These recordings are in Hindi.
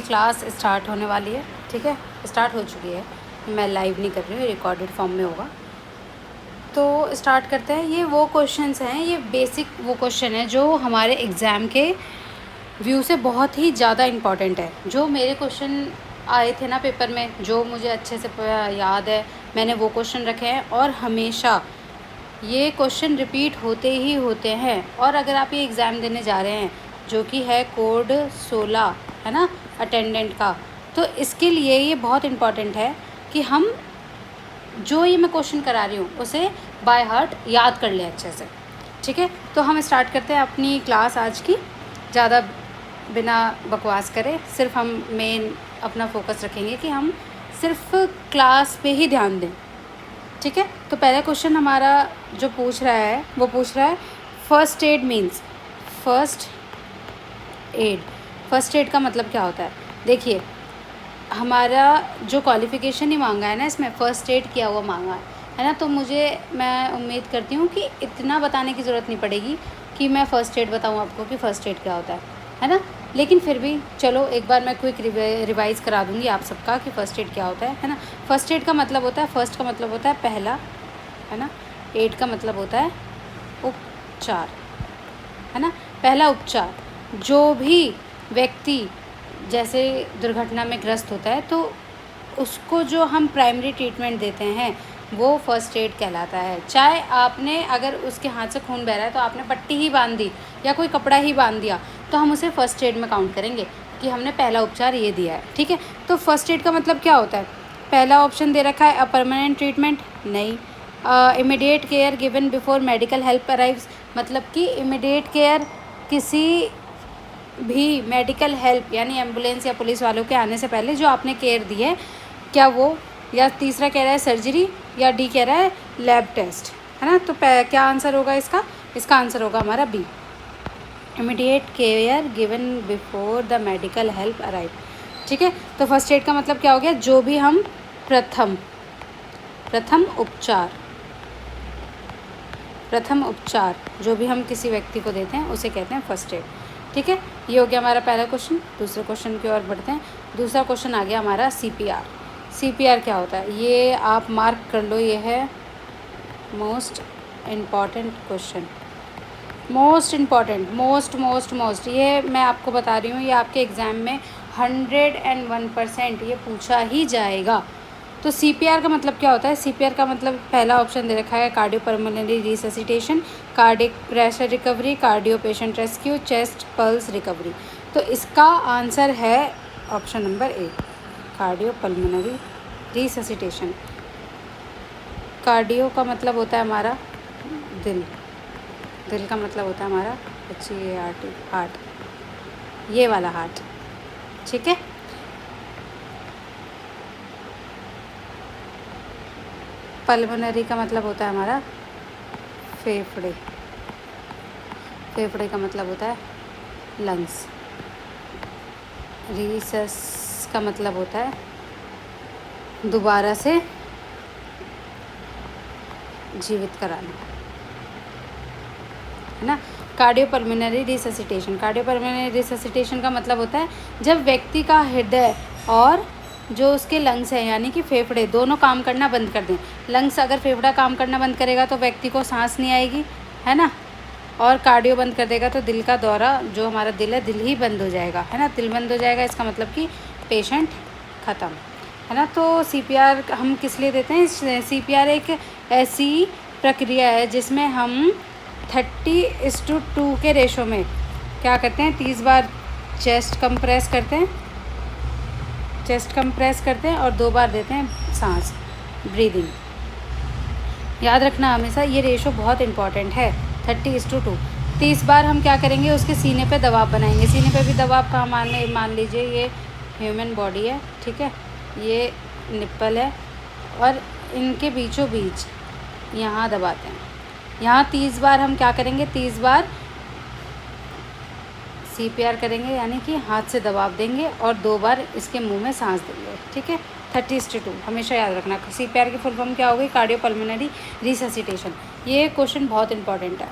क्लास स्टार्ट होने वाली है, ठीक है, स्टार्ट हो चुकी है। मैं लाइव नहीं कर रही हूँ, रिकॉर्डेड फॉर्म में होगा। तो स्टार्ट करते हैं। ये वो क्वेश्चंस हैं, ये बेसिक वो क्वेश्चन है जो हमारे एग्ज़ाम के व्यू से बहुत ही ज़्यादा इम्पॉर्टेंट है। जो मेरे क्वेश्चन आए थे ना पेपर में, जो मुझे अच्छे से याद है, मैंने वो क्वेश्चन रखे हैं और हमेशा ये क्वेश्चन रिपीट होते ही होते हैं। और अगर आप ये एग्ज़ाम देने जा रहे हैं जो कि है कोड 16, है ना, अटेंडेंट का, तो इसके लिए ये बहुत इम्पॉर्टेंट है कि हम जो ये मैं क्वेश्चन करा रही हूँ उसे बाय हार्ट याद कर लें अच्छे से, ठीक है। तो हम स्टार्ट करते हैं अपनी क्लास आज की। ज़्यादा बिना बकवास करें, सिर्फ हम मेन अपना फोकस रखेंगे कि हम सिर्फ क्लास पे ही ध्यान दें, ठीक है। तो पहला क्वेश्चन हमारा जो पूछ रहा है वो पूछ रहा है first aid means. First aid का मतलब क्या होता है? देखिए, हमारा जो क्वालिफ़िकेशन ही मांगा है ना, इसमें फ़र्स्ट एड किया हुआ मांगा है ना। तो मैं उम्मीद करती हूँ कि इतना बताने की ज़रूरत नहीं पड़ेगी कि मैं फ़र्स्ट एड बताऊँ आपको कि फ़र्स्ट एड क्या होता है ना। लेकिन फिर भी चलो एक बार मैं क्विक रिवाइज़ करा दूँगी आप सबका कि फ़र्स्ट एड क्या होता है ना। फ़र्स्ट एड का मतलब होता है, फ़र्स्ट का मतलब होता है पहला, है ना। एड का मतलब होता है उपचार, है ना, पहला उपचार। जो भी व्यक्ति जैसे दुर्घटना में ग्रस्त होता है तो उसको जो हम प्राइमरी ट्रीटमेंट देते हैं वो फर्स्ट एड कहलाता है। चाहे आपने, अगर उसके हाथ से खून बह रहा है तो आपने पट्टी ही बांध दी या कोई कपड़ा ही बांध दिया तो हम उसे फ़र्स्ट एड में काउंट करेंगे कि हमने पहला उपचार ये दिया है, ठीक है। तो फर्स्ट एड का मतलब क्या होता है? पहला ऑप्शन दे रखा है अ परमानेंट ट्रीटमेंट, नहीं। Immediate care given before medical help arrives, मतलब कि इमीडिएट केयर किसी भी मेडिकल हेल्प यानी एम्बुलेंस या पुलिस वालों के आने से पहले जो आपने केयर दी है, क्या वो, या तीसरा कह रहा है सर्जरी, या डी कह रहा है लैब टेस्ट, है ना। तो क्या आंसर होगा इसका? इसका आंसर होगा हमारा B, immediate care given before the medical help arrive, ठीक है। तो फर्स्ट एड का मतलब क्या हो गया? जो भी हम प्रथम उपचार जो भी हम किसी व्यक्ति को देते हैं उसे कहते हैं फर्स्ट एड, ठीक है। ये हो गया हमारा पहला क्वेश्चन। दूसरे क्वेश्चन की ओर बढ़ते हैं। दूसरा क्वेश्चन आ गया हमारा सीपीआर। सीपीआर क्या होता है ये आप मार्क कर लो, ये है most important question, most important, most ये मैं आपको बता रही हूँ, ये आपके एग्ज़ाम में 101% ये पूछा ही जाएगा। तो सीपीआर का मतलब क्या होता है? सीपीआर का मतलब पहला ऑप्शन दे रखा है cardiopulmonary resuscitation, cardiac pressure recovery, cardio patient rescue, chest pulse recovery. तो इसका आंसर है option number A, cardiopulmonary resuscitation. Cardio का मतलब होता है हमारा दिल, दिल का मतलब होता है हमारा हार्ट, ये वाला हार्ट, ठीक है। पल्मोनरी का मतलब होता है हमारा फेफड़े, फेफड़े का मतलब होता है लंग्स। रिसस का मतलब होता है दोबारा से जीवित कराना, है ना। कार्डियोपल्मोनरी रिससिटेशन का मतलब होता है जब व्यक्ति का हृदय और जो उसके लंग्स हैं यानी कि फेफड़े दोनों काम करना बंद कर दें। लंग्स, अगर फेफड़ा काम करना बंद करेगा तो व्यक्ति को सांस नहीं आएगी, है ना, और कार्डियो बंद कर देगा तो दिल का दौरा, जो हमारा दिल है, दिल ही बंद हो जाएगा, है ना। दिल बंद हो जाएगा इसका मतलब कि पेशेंट ख़त्म, है ना। तो सीपीआर हम किस लिए देते हैं? सीपीआर एक ऐसी प्रक्रिया है जिसमें हम 30:2 के रेशो में क्या करते हैं? 30 बार चेस्ट कंप्रेस करते हैं और 2 बार देते हैं सांस, ब्रीदिंग। याद रखना हमेशा, ये रेशो बहुत इंपॉर्टेंट है, 30:2। 30 बार हम क्या करेंगे? उसके सीने पे दबाव बनाएंगे। सीने पे भी दबाव का मान लीजिए ये ह्यूमन बॉडी है, ठीक है, ये निप्पल है और इनके बीचों बीच यहाँ दबाते हैं। यहाँ 30 बार हम क्या करेंगे? 30 बार सीपीआर करेंगे यानी कि हाथ से दबाव देंगे और 2 बार इसके मुंह में सांस देंगे, ठीक है। 30:2 हमेशा याद रखना। सीपीआर की फुल फॉर्म क्या होगी? Cardiopulmonary resuscitation. ये क्वेश्चन बहुत इंपॉर्टेंट है।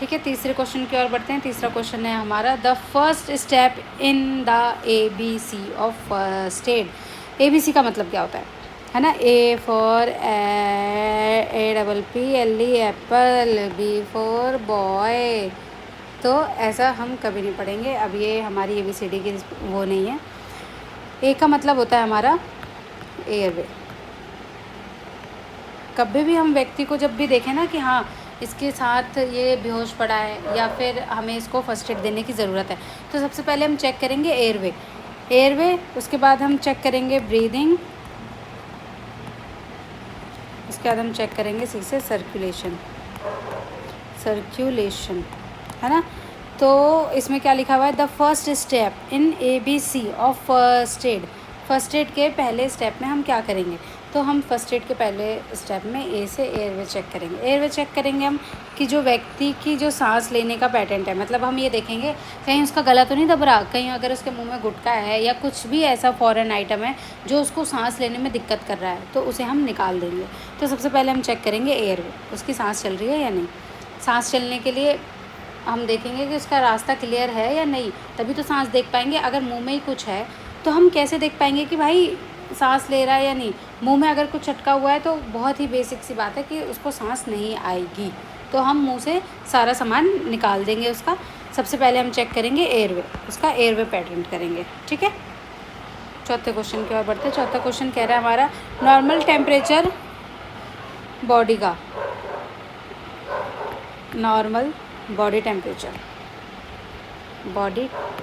ठीक है, तीसरे क्वेश्चन की ओर बढ़ते हैं। तीसरा क्वेश्चन है हमारा, the first step in the ABC of first aid. ABC का मतलब क्या होता है ना? A for APPLE Apple, B for boy. तो ऐसा हम कभी नहीं पढ़ेंगे। अब ये हमारी ABCD की वो नहीं है। ए का मतलब होता है हमारा एयरवे। कभी भी हम व्यक्ति को जब भी देखें ना कि हाँ इसके साथ ये बेहोश पड़ा है या फिर हमें इसको फर्स्ट एड देने की ज़रूरत है, तो सबसे पहले हम चेक करेंगे एयरवे। उसके बाद हम चेक करेंगे ब्रीदिंग। उसके बाद हम चेक करेंगे सी से सर्कुलेशन है ना। तो इसमें क्या लिखा हुआ है, the first step in ABC of first aid. First aid के पहले स्टेप में हम क्या करेंगे, तो हम फर्स्ट एड के पहले स्टेप में ए से एयरवे चेक करेंगे। एयरवे चेक करेंगे हम कि जो व्यक्ति की जो सांस लेने का पैटर्न है, मतलब हम ये देखेंगे कहीं उसका गला तो नहीं दब रहा, कहीं अगर उसके मुंह में गुटखा है या कुछ भी ऐसा फॉरेन आइटम है जो उसको सांस लेने में दिक्कत कर रहा है, तो उसे हम निकाल देंगे। तो सबसे पहले हम चेक करेंगे एयरवे, उसकी सांस चल रही है या नहीं। सांस चलने के लिए हम देखेंगे कि उसका रास्ता क्लियर है या नहीं, तभी तो सांस देख पाएंगे। अगर मुंह में ही कुछ है तो हम कैसे देख पाएंगे कि भाई सांस ले रहा है या नहीं। मुंह में अगर कुछ अटका हुआ है तो बहुत ही बेसिक सी बात है कि उसको सांस नहीं आएगी, तो हम मुंह से सारा सामान निकाल देंगे उसका। सबसे पहले हम चेक करेंगे एयरवे, उसका एयरवे पैटर्न करेंगे। ठीक है, चौथे क्वेश्चन की ओर बढ़ते हैं। चौथा क्वेश्चन कह रहा है हमारा, नॉर्मल टेम्परेचर बॉडी का, नॉर्मल बॉडी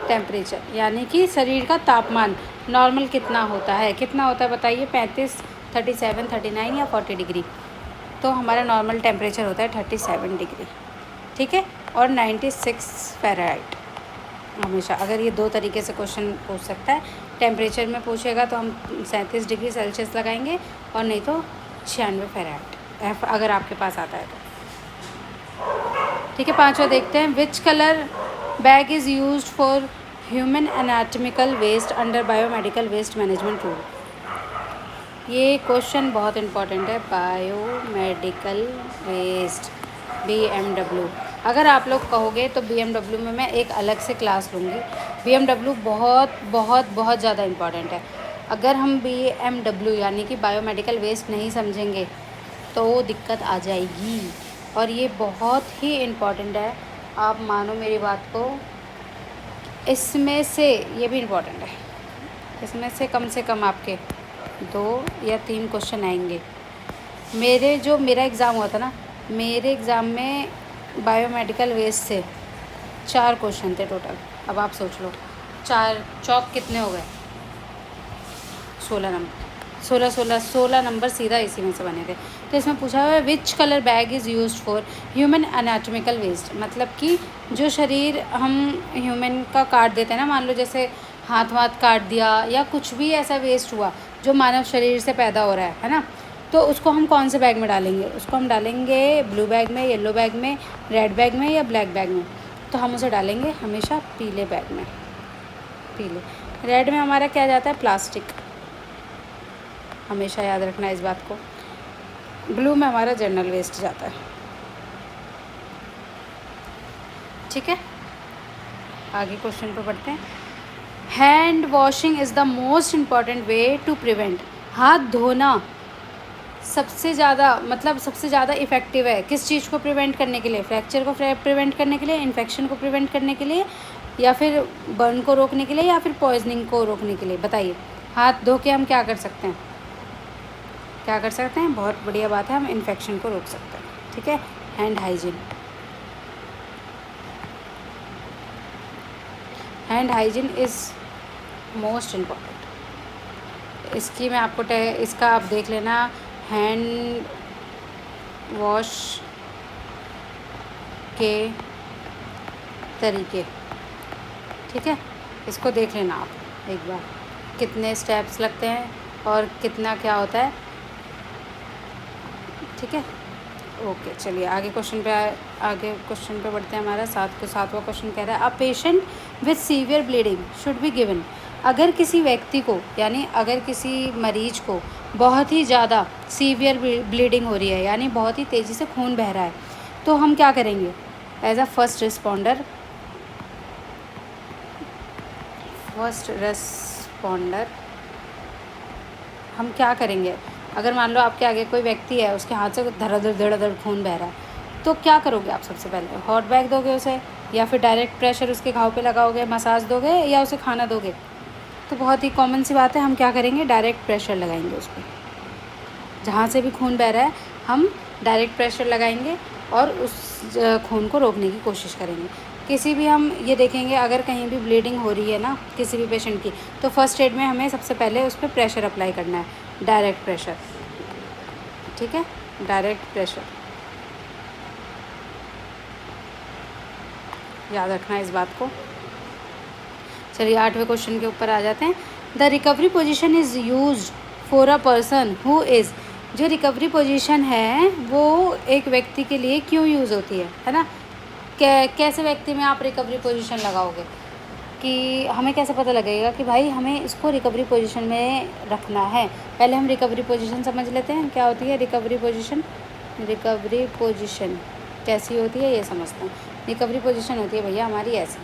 टेम्परेचर यानी कि शरीर का तापमान नॉर्मल कितना होता है बताइए। 35, 37, 39 या 40 डिग्री। तो हमारा नॉर्मल टेम्परेचर होता है 37 डिग्री। ठीक है, और 96 फ़ारेनहाइट। हमेशा अगर ये दो तरीके से क्वेश्चन पूछ सकता है, टेम्परेचर में पूछेगा तो हम 37 डिग्री सेल्सियस लगाएंगे, और नहीं तो 96 फ़ारेनहाइट अगर आपके पास आता है तो। ठीक है, पांचवा देखते हैं, which colour bag is used for human anatomical waste under biomedical waste management rule. ये क्वेश्चन बहुत इंपॉर्टेंट है। Biomedical waste BMW। अगर आप लोग कहोगे तो BMW में मैं एक अलग से क्लास लूँगी। BMW बहुत बहुत बहुत ज़्यादा इम्पॉर्टेंट है। अगर हम BMW यानी कि बायोमेडिकल वेस्ट नहीं समझेंगे तो दिक्कत आ जाएगी, और ये बहुत ही इम्पॉर्टेंट है। आप मानो मेरी बात को, इसमें से ये भी इम्पॉर्टेंट है, इसमें से कम आपके 2 या 3 क्वेश्चन आएंगे। मेरा एग्ज़ाम हुआ था ना, मेरे एग्ज़ाम में बायोमेडिकल वेस्ट से 4 क्वेश्चन थे टोटल। अब आप सोच लो, 4 चौक कितने हो गए, 16 नंबर। 16 नंबर सीधा इसी में से बने थे। तो इसमें पूछा हुआ है, which colour bag is used for human anatomical waste. मतलब कि जो शरीर हम ह्यूमन का काट देते हैं ना, मान लो जैसे हाथ काट दिया या कुछ भी ऐसा वेस्ट हुआ जो मानव शरीर से पैदा हो रहा है ना, तो उसको हम कौन से बैग में डालेंगे। उसको हम डालेंगे ब्लू बैग में, येलो बैग में, रेड बैग में या ब्लैक बैग में। तो हम उसे डालेंगे हमेशा पीले बैग में। रेड में हमारा क्या जाता है, प्लास्टिक, हमेशा याद रखना इस बात को। ब्लू में हमारा जनरल वेस्ट जाता है। ठीक है, आगे क्वेश्चन पे बढ़ते हैं। Hand washing is the most important way to prevent. हाथ धोना सबसे ज़्यादा इफ़ेक्टिव है किस चीज़ को प्रिवेंट करने के लिए, फ्रैक्चर को प्रिवेंट करने के लिए, इन्फेक्शन को प्रिवेंट करने के लिए, या फिर बर्न को रोकने के लिए, या फिर पॉइजनिंग को रोकने के लिए। बताइए, हाथ धो के हम क्या कर सकते हैं, बहुत बढ़िया बात है, हम इन्फेक्शन को रोक सकते हैं। ठीक है, hand hygiene is most important. इसकी मैं आपको इसका आप देख लेना, हैंड वॉश के तरीके। ठीक है, इसको देख लेना आप एक बार, कितने स्टेप्स लगते हैं और कितना क्या होता है। ठीक है, ओके, चलिए आगे क्वेश्चन पे बढ़ते हैं। हमारा 7वां क्वेश्चन कह रहा है, a patient with severe bleeding should be given. अगर किसी व्यक्ति को यानी अगर किसी मरीज को बहुत ही ज़्यादा सीवियर ब्लीडिंग हो रही है, यानी बहुत ही तेज़ी से खून बह रहा है, तो हम क्या करेंगे, एज अ फर्स्ट रिस्पॉन्डर हम क्या करेंगे? अगर मान लो आपके आगे कोई व्यक्ति है, उसके हाथ से धड़ाधड़ खून बह रहा है, तो क्या करोगे आप? सबसे पहले हॉट बैग दोगे उसे, या फिर डायरेक्ट प्रेशर उसके घाव पे लगाओगे, मसाज दोगे, या उसे खाना दोगे? तो बहुत ही कॉमन सी बात है, हम क्या करेंगे? डायरेक्ट प्रेशर लगाएंगे उस पर। जहाँ से भी खून बह रहा है हम डायरेक्ट प्रेशर लगाएंगे और उस खून को रोकने की कोशिश करेंगे। किसी भी हम ये देखेंगे, अगर कहीं भी ब्लीडिंग हो रही है ना किसी भी पेशेंट की, तो फर्स्ट एड में हमें सबसे पहले उस पर प्रेशर अप्लाई करना है, डायरेक्ट प्रेशर। ठीक है, डायरेक्ट प्रेशर याद रखना है इस बात को। चलिए 8वें क्वेश्चन के ऊपर आ जाते हैं। The recovery position is used for a person who is. जो रिकवरी पोजीशन है वो एक व्यक्ति के लिए क्यों यूज़ होती है ना? कैसे व्यक्ति में आप रिकवरी पोजीशन लगाओगे? कि हमें कैसे पता लगेगा कि भाई हमें इसको रिकवरी पोजीशन में रखना है? पहले हम रिकवरी पोजीशन समझ लेते हैं, क्या होती है रिकवरी पोजीशन। रिकवरी पोजीशन कैसी होती है ये समझते हैं। रिकवरी पोजीशन होती है भैया हमारी ऐसी,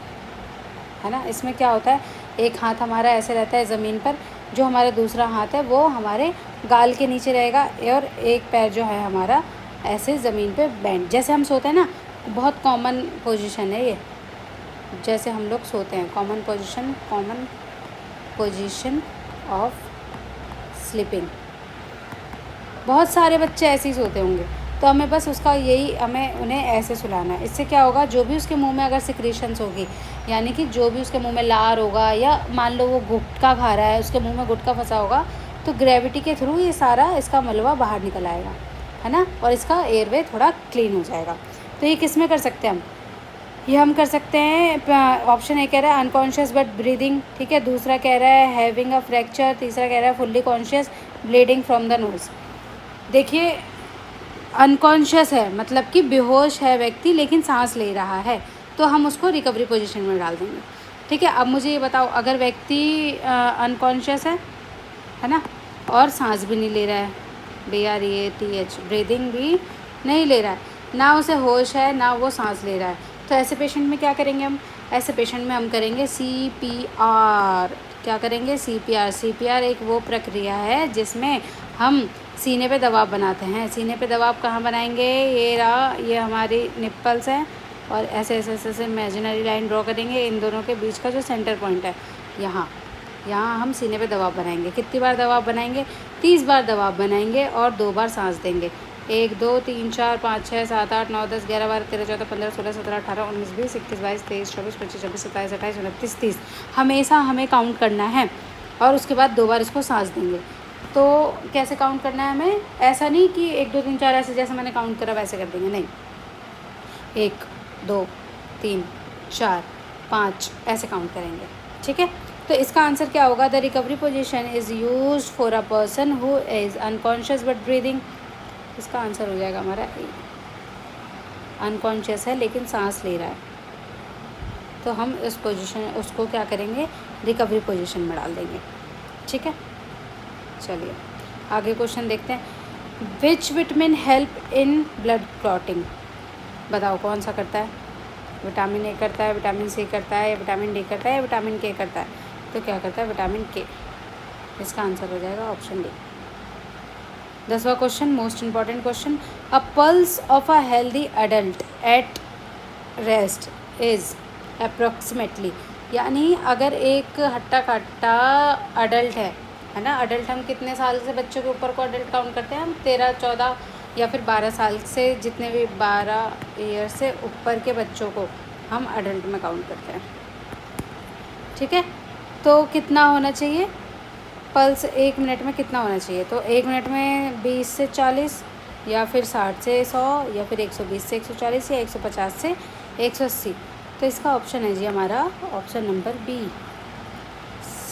है ना? इसमें क्या होता है, एक हाथ हमारा ऐसे रहता है ज़मीन पर, जो हमारा दूसरा हाथ है वो हमारे गाल के नीचे रहेगा, और एक पैर जो है हमारा ऐसे ज़मीन पे बैंड, जैसे हम सोते हैं ना, बहुत कॉमन पोजीशन है ये, जैसे हम लोग सोते हैं, कॉमन पोजीशन ऑफ स्लीपिंग। बहुत सारे बच्चे ऐसे ही सोते होंगे, तो हमें बस उसका यही, हमें उन्हें ऐसे सुलाना है। इससे क्या होगा, जो भी उसके मुंह में अगर सिक्रीशंस होगी, यानी कि जो भी उसके मुंह में लार होगा, या मान लो वो गुटखा खा रहा है, उसके मुंह में गुटखा फंसा होगा, तो ग्रेविटी के थ्रू ये सारा इसका मलबा बाहर निकल आएगा, है ना, और इसका एयरवे थोड़ा क्लीन हो जाएगा। तो ये किस में कर सकते हैं हम? ये हम कर सकते हैं, ऑप्शन ए कह रहा है अनकॉन्शियस बट ब्रीदिंग, ठीक है। दूसरा कह रहा है हैविंग अ फ्रैक्चर। तीसरा कह रहा है fully conscious, bleeding from the nose. देखिए, अनकॉन्शियस है मतलब कि बेहोश है व्यक्ति लेकिन सांस ले रहा है, तो हम उसको रिकवरी पोजीशन में डाल देंगे, ठीक है। अब मुझे ये बताओ, अगर व्यक्ति अनकॉन्शियस है ना, और सांस भी नहीं ले रहा है, BREATH, ब्रीदिंग भी नहीं ले रहा है, ना उसे होश है ना वो सांस ले रहा है, तो ऐसे पेशेंट में क्या करेंगे हम? ऐसे पेशेंट में हम करेंगे CPR। क्या करेंगे? CPR। CPR एक वो प्रक्रिया है जिसमें हम सीने पे दबाव बनाते हैं। सीने पे दबाव कहाँ बनाएंगे? ये रहा, ये हमारी निप्पल्स हैं, और ऐसे ऐसे ऐसे ऐसे इमेजिनरी लाइन ड्रॉ करेंगे, इन दोनों के बीच का जो सेंटर पॉइंट है, यहाँ हम सीने पे दबाव बनाएंगे। कितनी बार दबाव बनाएंगे? 30 बार दबाव बनाएंगे और 2 बार सांस देंगे। 1 2 3 4 5 6 7 8 9 10 11 12 13 14 15 16 17 18 19 20 21 22 23 24 25 26 27 28 29 30 हमेशा हमें काउंट करना है, और उसके बाद 2 बार इसको सांस देंगे। तो कैसे काउंट करना है हमें? ऐसा नहीं कि 1 2 3 4 ऐसे जैसे मैंने काउंट करा वैसे कर देंगे, नहीं। 1 2 3 4 5 ऐसे काउंट करेंगे, ठीक है। तो इसका आंसर क्या होगा? The recovery position is used for a person who is unconscious but breathing. इसका आंसर हो जाएगा हमारा ए। अनकॉन्शियस है लेकिन सांस ले रहा है, तो हम इस पोजीशन उसको क्या करेंगे? रिकवरी पोजीशन में डाल देंगे, ठीक है। चलिए आगे क्वेश्चन देखते हैं। Which vitamin help in blood clotting? बताओ कौन सा करता है? विटामिन ए करता है, विटामिन सी करता है, या विटामिन डी करता है, या विटामिन के करता है? तो क्या करता है? विटामिन के। इसका आंसर हो जाएगा ऑप्शन डी। 10वां question, most important question. A pulse of a healthy adult at rest is approximately, यानी अगर एक हट्टा कट्टा अडल्ट है ना, अडल्ट हम कितने साल से बच्चों के ऊपर को अडल्ट काउंट करते हैं? हम 13 14 या फिर 12 साल से, जितने भी 12 ईयर से ऊपर के बच्चों को हम अडल्ट में काउंट करते हैं, ठीक है। तो कितना होना चाहिए पल्स 1 मिनट में? कितना होना चाहिए? तो 1 मिनट में 20 से 40, या फिर 60 से 100, या फिर 120 से 140, या 150 से 180। तो इसका ऑप्शन है जी हमारा ऑप्शन नंबर बी,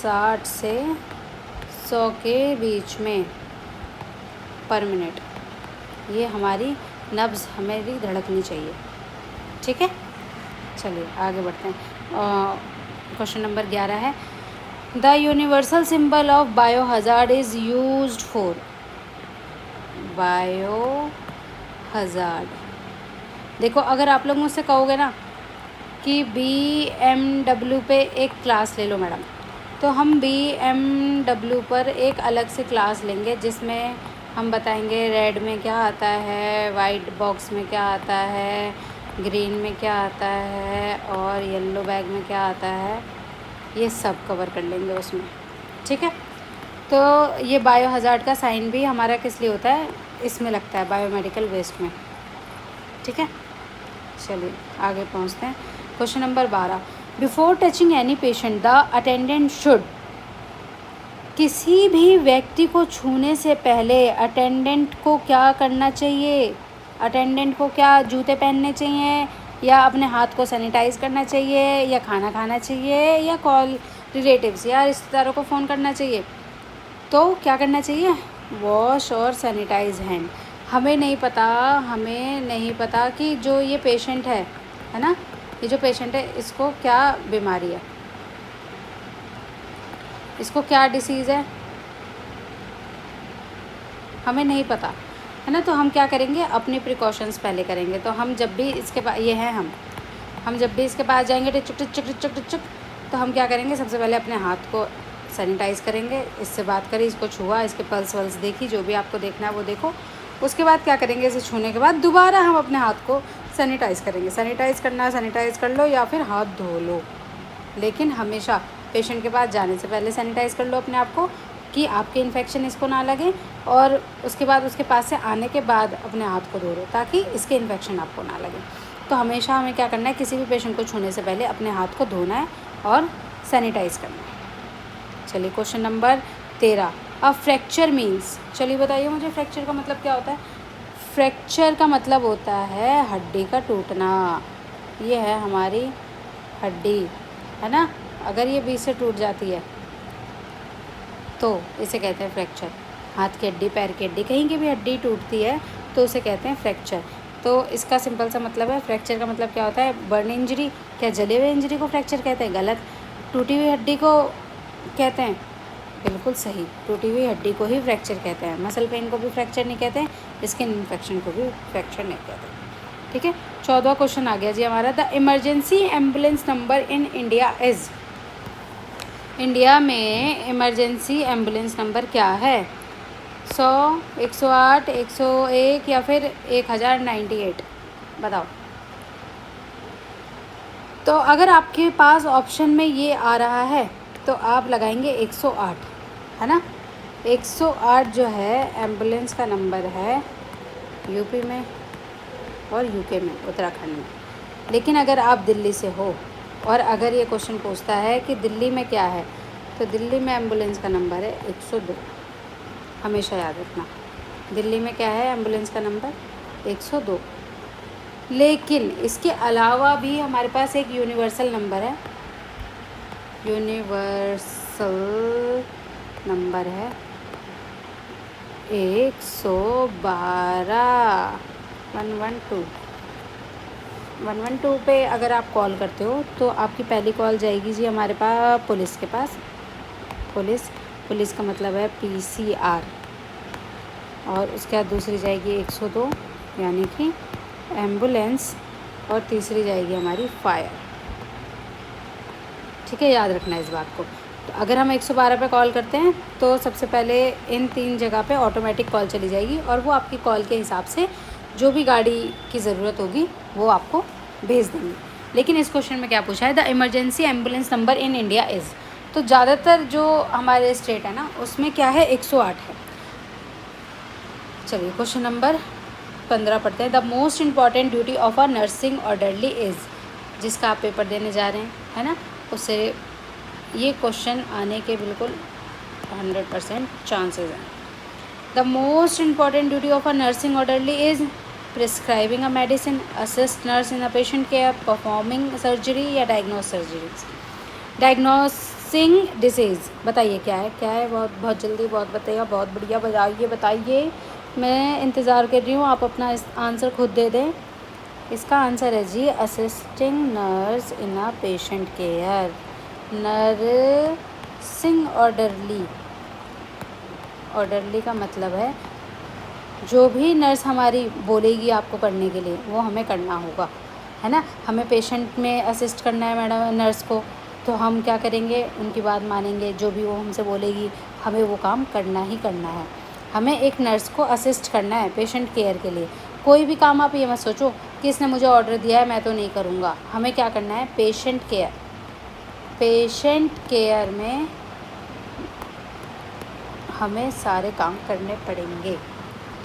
60 से 100 के बीच में पर मिनट। ये हमारी नब्ज़ हमारी धड़कनी चाहिए, ठीक है। चलिए आगे बढ़ते हैं। क्वेश्चन नंबर 11 है, the universal symbol of bio hazard is used for. Bio hazard देखो अगर आप लोग मुझसे कहोगे ना कि BMW पे एक क्लास ले लो मैडम, तो हम BMW पर एक अलग से क्लास लेंगे जिसमें हम बताएंगे रेड में क्या आता है, वाइट बॉक्स में क्या आता है, ग्रीन में क्या आता है और येलो बैग में क्या आता है, ये सब कवर कर लेंगे उसमें। ठीक है, तो ये बायो हज़ार्ड का साइन भी हमारा किस लिए होता है, इसमें लगता है बायोमेडिकल वेस्ट में। ठीक है, चलिए आगे पहुंचते हैं। Question number 12, before touching any patient the attendant should, किसी भी व्यक्ति को छूने से पहले अटेंडेंट को क्या करना चाहिए? अटेंडेंट को क्या जूते पहनने चाहिए, या अपने हाथ को सैनिटाइज करना चाहिए, या खाना खाना चाहिए, या कॉल रिलेटिव्स या रिश्तेदारों को फ़ोन करना चाहिए? तो क्या करना चाहिए? वॉश और सैनिटाइज हैंड। हमें नहीं पता कि जो ये पेशेंट है ना, ये जो पेशेंट है इसको क्या बीमारी है, इसको क्या डिसीज़ है, हमें नहीं पता है ना। तो हम क्या करेंगे, अपनी प्रिकॉशंस पहले करेंगे। तो हम जब भी इसके पास, ये है हम जब भी इसके पास जाएंगे टिचक, तो हम क्या करेंगे, सबसे पहले अपने हाथ को सैनिटाइज़ करेंगे। इससे बात करी, इसको छुआ, इसके पल्स वल्स देखी, जो भी आपको देखना है वो देखो। उसके बाद क्या करेंगे, इसे छूने के बाद दोबारा हम अपने हाथ को सैनिटाइज़ करेंगे। सैनिटाइज़ करना है सैनिटाइज़ कर लो या फिर हाथ धो लो, लेकिन हमेशा पेशेंट के पास जाने से पहले सैनिटाइज़ कर लो अपने आप को, कि आपके इन्फेक्शन इसको ना लगे। और उसके बाद उसके पास से आने के बाद अपने हाथ को धो लो ताकि इसके इन्फेक्शन आपको ना लगे। तो हमेशा हमें क्या करना है, किसी भी पेशेंट को छूने से पहले अपने हाथ को धोना है और सैनिटाइज़ करना है। चलिए क्वेश्चन नंबर 13, अब फ्रैक्चर मीन्स, चलिए बताइए मुझे फ्रैक्चर का मतलब क्या होता है? फ्रैक्चर का मतलब होता है हड्डी का टूटना। ये है हमारी हड्डी, है ना, अगर ये बीच से टूट जाती है तो इसे कहते हैं फ्रैक्चर। हाथ की हड्डी, पैर की हड्डी, कहीं की भी हड्डी टूटती है तो उसे कहते हैं फ्रैक्चर। तो इसका सिंपल सा मतलब है, फ्रैक्चर का मतलब क्या होता है? Burn injury. क्या जले हुए इंजरी को फ्रैक्चर कहते हैं? गलत। टूटी हुई हड्डी को कहते हैं? बिल्कुल सही, टूटी हुई हड्डी को ही फ्रैक्चर कहते हैं। मसल पेन को भी फ्रैक्चर नहीं कहते हैं, स्किन इन्फेक्शन को भी फ्रैक्चर नहीं कहते। ठीक है, 14वां क्वेश्चन आ गया जी हमारा, the emergency ambulance number in India is, India में इमरजेंसी एम्बुलेंस नंबर क्या है? 100, 108, 101 या फिर 1098? बताओ। तो अगर आपके पास ऑप्शन में ये आ रहा है तो आप लगाएंगे 108, है ना। 108 जो है एम्बुलेंस का नंबर है यूपी में और यूके में, उत्तराखंड में। लेकिन अगर आप दिल्ली से हो और अगर ये क्वेश्चन पूछता है कि दिल्ली में क्या है, तो दिल्ली में एम्बुलेंस का नंबर है 102। हमेशा याद रखना, दिल्ली में क्या है एम्बुलेंस का नंबर? 102। लेकिन इसके अलावा भी हमारे पास एक यूनिवर्सल नंबर है, यूनिवर्सल नंबर है 112, 112 पे अगर आप कॉल करते हो तो आपकी पहली कॉल जाएगी जी हमारे पास पुलिस के पास। पुलिस का मतलब है PCR। और उसके बाद दूसरी जाएगी 102 यानी कि एम्बुलेंस, और तीसरी जाएगी हमारी फायर। ठीक है, याद रखना इस बात को। तो अगर हम 112 पे कॉल करते हैं तो सबसे पहले इन 3 जगह पे ऑटोमेटिक कॉल चली जाएगी और वो आपकी कॉल के हिसाब से जो भी गाड़ी की ज़रूरत होगी वो आपको भेज देंगे। लेकिन इस क्वेश्चन में क्या पूछा है, the emergency ambulance number in India is, तो ज़्यादातर जो हमारे स्टेट है ना उसमें क्या है, 108 है। चलिए क्वेश्चन नंबर 15 पढ़ते हैं, the most important duty of a nursing orderly is, जिसका आप पेपर देने जा रहे हैं, है ना, उससे ये क्वेश्चन आने के बिल्कुल 100% चांसेस हैं। The most important duty of a nursing orderly is prescribing a medicine, assist nurse in a patient care, performing surgery या डायग्नोज सर्जरीज। डायग्नोसिंग डिसीज़, बताइए क्या है? बहुत जल्दी, बहुत बताइएगा, बहुत बढ़िया, बताइए। मैं इंतज़ार कर रही हूँ, आप अपना आंसर खुद दे दें। इसका आंसर है जी assisting nurse in a patient care, nursing orderly. Orderly का मतलब है जो भी नर्स हमारी बोलेगी आपको करने के लिए वो हमें करना होगा, है ना। हमें पेशेंट में असिस्ट करना है मैडम नर्स को, तो हम क्या करेंगे, उनकी बात मानेंगे, जो भी वो हमसे बोलेगी हमें वो काम करना ही करना है। हमें एक नर्स को असिस्ट करना है पेशेंट केयर के लिए। कोई भी काम आप ये मत सोचो कि इसने मुझे ऑर्डर दिया है मैं तो नहीं करूँगा। हमें क्या करना है, पेशेंट केयर। पेशेंट केयर में हमें सारे काम करने पड़ेंगे,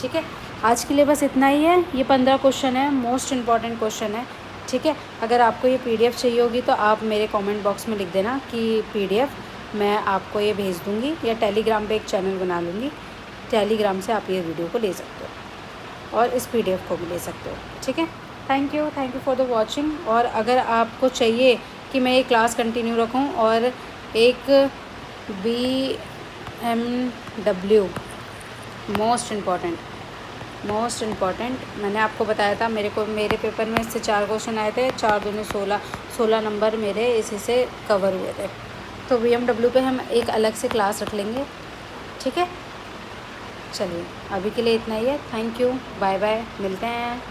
ठीक है। आज के लिए बस इतना ही है। ये 15 क्वेश्चन है, मोस्ट इम्पॉर्टेंट क्वेश्चन है, ठीक है। अगर आपको ये PDF चाहिए होगी तो आप मेरे कमेंट बॉक्स में लिख देना कि PDF मैं आपको ये भेज दूँगी, या टेलीग्राम पे एक चैनल बना लूँगी, टेलीग्राम से आप ये वीडियो को ले सकते हो और इस PDF को भी ले सकते हो, ठीक है। Thank you for the watching. और अगर आपको चाहिए कि मैं ये क्लास कंटिन्यू रखूँ और एक BMW मोस्ट इम्पॉर्टेंट मैंने आपको बताया था, मेरे पेपर में इससे 4 क्वेश्चन आए थे, 4 दूनी 16 नंबर मेरे इसी से कवर हुए थे। तो BMW पे हम एक अलग से क्लास रख लेंगे, ठीक है। चलिए अभी के लिए इतना ही है। थैंक यू, बाय बाय, मिलते हैं।